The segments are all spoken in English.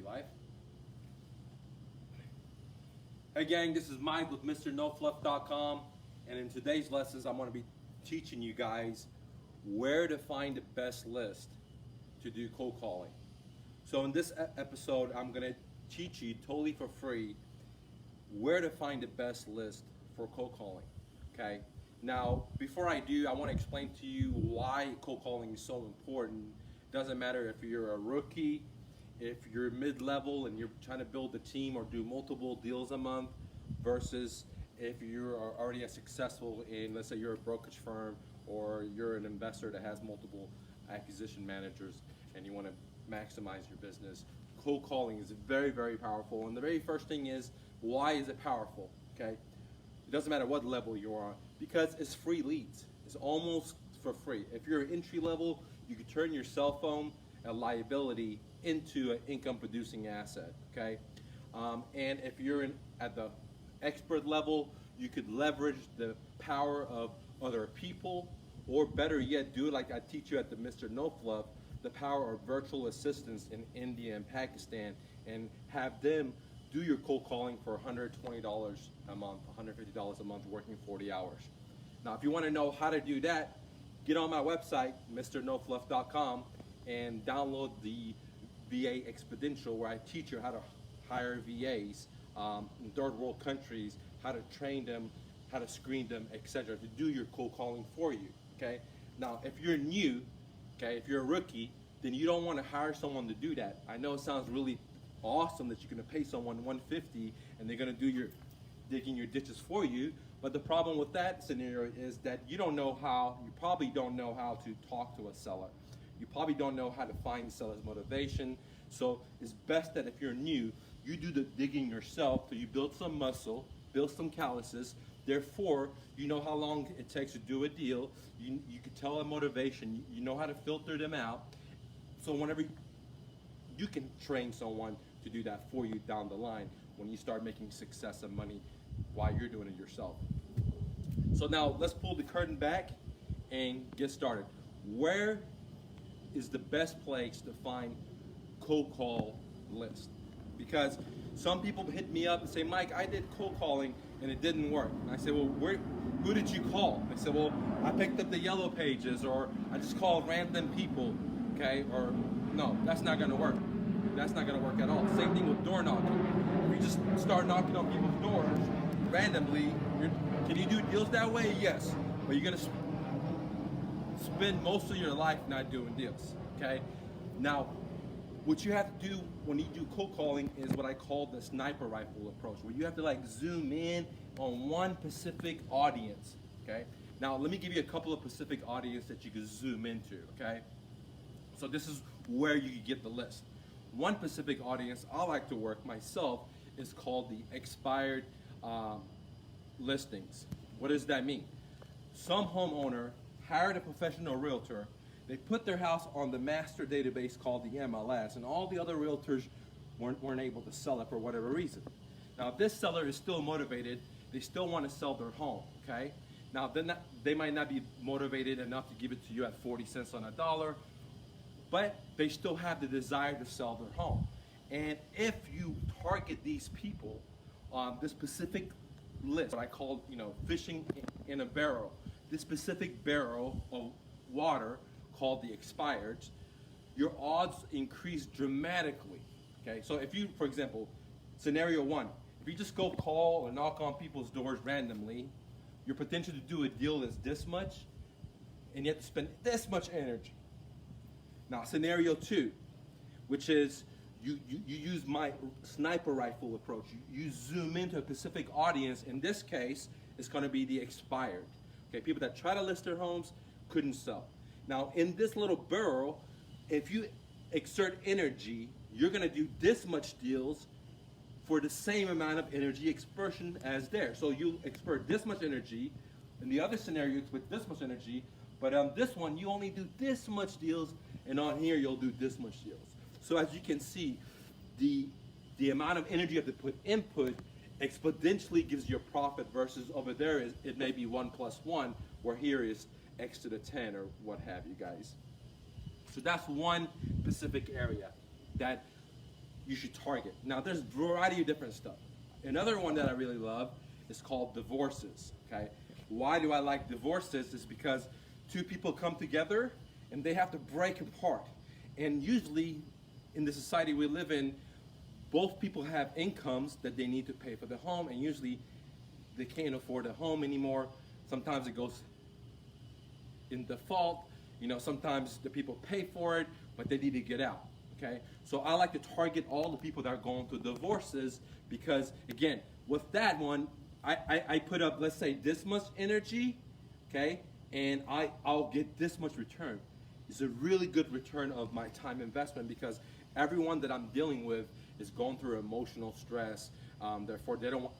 life. Hey gang, this is Mike with MrNoFluff.com, and in today's lessons I'm going to be teaching you guys where to find the best list to do cold calling. So in this episode I'm going to teach you totally for free where to find the best list for cold calling. Okay, now before I do, I want to explain to you why cold calling is so important. Doesn't matter if you're a rookie, if you're mid-level and you're trying to build a team or do multiple deals a month, versus if you're already successful in, let's say you're a brokerage firm or you're an investor that has multiple acquisition managers and you want to maximize your business. Cold calling is very, very powerful. And the very first thing is, why is it powerful? Okay, it doesn't matter what level you're on, because it's free leads. It's almost for free. If you're entry level, you can turn your cell phone, a liability, into an income producing asset. Okay, and if you're at the expert level, you could leverage the power of other people, or better yet, do it like I teach you at the Mr. No Fluff, the power of virtual assistants in India and Pakistan, and have them do your cold calling for $120 a month, $150 a month, working 40 hours. Now, if you want to know how to do that, get on my website, MrNoFluff.com, and download the VA Exponential, where I teach you how to hire VAs in third world countries, how to train them, how to screen them, etc., to do your cold calling for you. Okay. Now, if you're new, okay, if you're a rookie, then you don't want to hire someone to do that. I know it sounds really awesome that you're going to pay someone $150 and they're going to do your digging your ditches for you, but the problem with that scenario is that you probably don't know how to talk to a seller. You probably don't know how to find seller's motivation. So it's best that if you're new, you do the digging yourself, so you build some muscle, build some calluses. Therefore, you know how long it takes to do a deal. You can tell a motivation. You know how to filter them out. So whenever you can train someone to do that for you down the line when you start making success and money while you're doing it yourself. So now let's pull the curtain back and get started. Where is the best place to find cold call list? Because some people hit me up and say, Mike, I did cold calling and it didn't work. And I say, well, who did you call? They said, well, I picked up the yellow pages, or I just called random people. Okay, or no, that's not going to work. That's not going to work at all. Same thing with door knocking. If you just start knocking on people's doors randomly, can you do deals that way? Yes, but you're going to spend most of your life not doing deals. Okay, now what you have to do when you do cold calling is what I call the sniper rifle approach, where you have to like zoom in on one specific audience. Okay, now let me give you a couple of specific audience that you can zoom into. Okay, so this is where you get the list. One specific audience I like to work myself is called the expired listings. What does that mean? Some homeowner hired a professional realtor. They put their house on the master database called the MLS, and all the other realtors weren't able to sell it for whatever reason. Now, if this seller is still motivated, they still want to sell their home. Okay. Now, they might not be motivated enough to give it to you at 40 cents on a dollar, but they still have the desire to sell their home. And if you target these people on this specific list, what I call, fishing in a barrel, this specific barrel of water called the expireds, your odds increase dramatically. Okay, so if you, for example, scenario one, if you just go call or knock on people's doors randomly, your potential to do a deal is this much, and you have to spend this much energy. Now, scenario two, which is you use my sniper rifle approach. You zoom into a specific audience. In this case, it's going to be the expired. Okay, people that try to list their homes, couldn't sell. Now, in this little barrel, if you exert energy, you're going to do this much deals for the same amount of energy expression as there. So you expert this much energy. In the other scenario, it's with this much energy. But on this one, you only do this much deals, and on here, you'll do this much deals. So as you can see, the amount of energy you have to put input exponentially gives you a profit, versus over there it may be 1 + 1, where here is x to the 10 or what have you guys. So that's one specific area that you should target. Now, there's a variety of different stuff. Another one that I really love is called divorces, okay? Why do I like divorces? Is because two people come together and they have to break apart. And usually, in the society we live in, both people have incomes that they need to pay for the home, and usually they can't afford a home anymore. Sometimes it goes in default. You know, sometimes the people pay for it, but they need to get out, okay? So I like to target all the people that are going through divorces because, again, with that one, I put up, let's say, this much energy, okay, and I'll get this much return. It's a really good return of my time investment because everyone that I'm dealing with is going through emotional stress. Therefore, they don't want,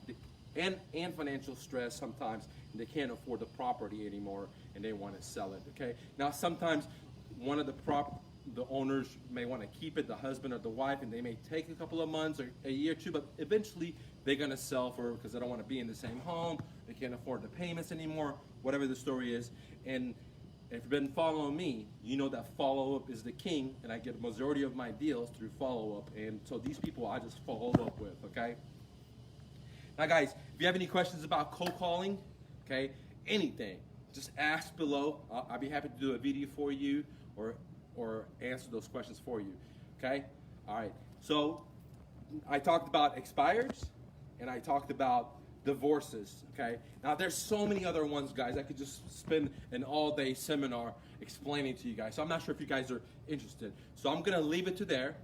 and financial stress sometimes, and they can't afford the property anymore, and they want to sell it. Okay. Now, sometimes one of the owners may want to keep it, the husband or the wife, and they may take a couple of months or a year or two, but eventually they're going to sell for because they don't want to be in the same home, they can't afford the payments anymore, whatever the story is. And if you've been following me, you know that follow-up is the king, and I get a majority of my deals through follow-up. And so these people I just follow up with, okay? Now, guys, if you have any questions about cold calling, okay, anything, just ask below. I'll be happy to do a video for you or answer those questions for you, okay? All right, so I talked about expires, and I talked about divorces, okay? Now, there's so many other ones, guys. I could just spend an all-day seminar explaining to you guys. So I'm not sure if you guys are interested. So I'm going to leave it to there.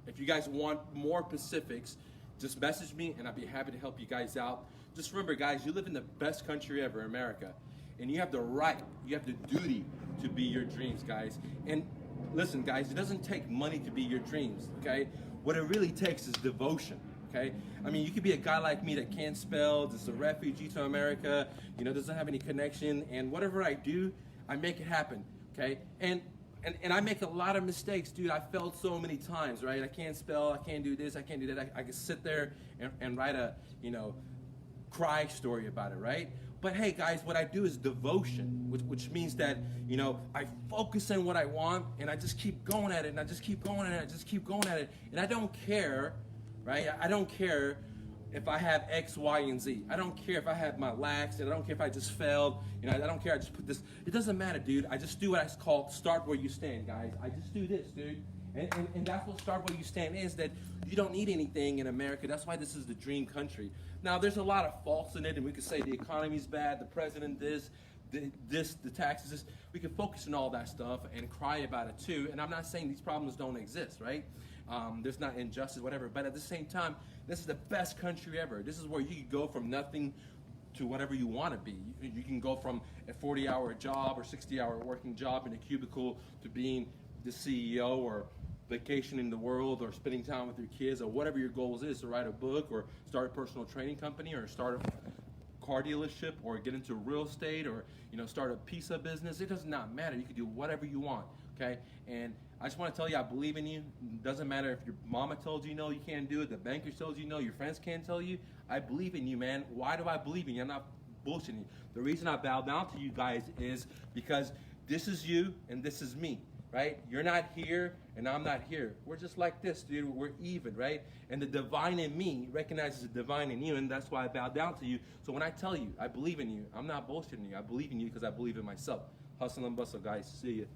If you guys want more specifics, just message me, and I'll be happy to help you guys out. Just remember, guys, you live in the best country ever, America, and you have the right, you have the duty to be your dreams, guys. And listen, guys, it doesn't take money to be your dreams, okay? What it really takes is devotion. Okay? I mean, you could be a guy like me that can't spell, just a refugee to America, you know, doesn't have any connection, and whatever I do, I make it happen, okay? And I make a lot of mistakes, dude. I failed so many times, right? I can't spell, I can't do this, I can't do that. I can sit there and write a, you know, cry story about it, right? But hey, guys, what I do is devotion, which means that, you know, I focus on what I want, and I just keep going at it, and I just keep going at it, I just keep going at it, and I don't care, right? I don't care if I have X, Y, and Z. I don't care if I have my lacks, and I don't care if I just failed. You know, I don't care. I just put this. It doesn't matter, dude. I just do what I call start where you stand, guys. I just do this, dude. And that's what start where you stand is, that you don't need anything in America. That's why this is the dream country. Now, there's a lot of faults in it, and we could say the economy's bad, the president the taxes this. We can focus on all that stuff and cry about it too. And I'm not saying these problems don't exist, right? There's not injustice, whatever. But at the same time, this is the best country ever. This is where you can go from nothing to whatever you want to be. You can go from a 40-hour job or 60-hour working job in a cubicle to being the CEO or vacationing the world or spending time with your kids or whatever your goals is, to write a book or start a personal training company or start a car dealership or get into real estate or, you know, start a pizza business. It does not matter. You can do whatever you want, okay? And I just want to tell you, I believe in you. It doesn't matter if your mama told you no, you can't do it, the banker told you no, your friends can't tell you. I believe in you, man. Why do I believe in you? I'm not bullshitting you. The reason I bow down to you guys is because this is you and this is me, right? You're not here and I'm not here. We're just like this, dude. We're even, right? And the divine in me recognizes the divine in you, and that's why I bow down to you. So when I tell you I believe in you, I'm not bullshitting you. I believe in you because I believe in myself. Hustle and bustle, guys. See you.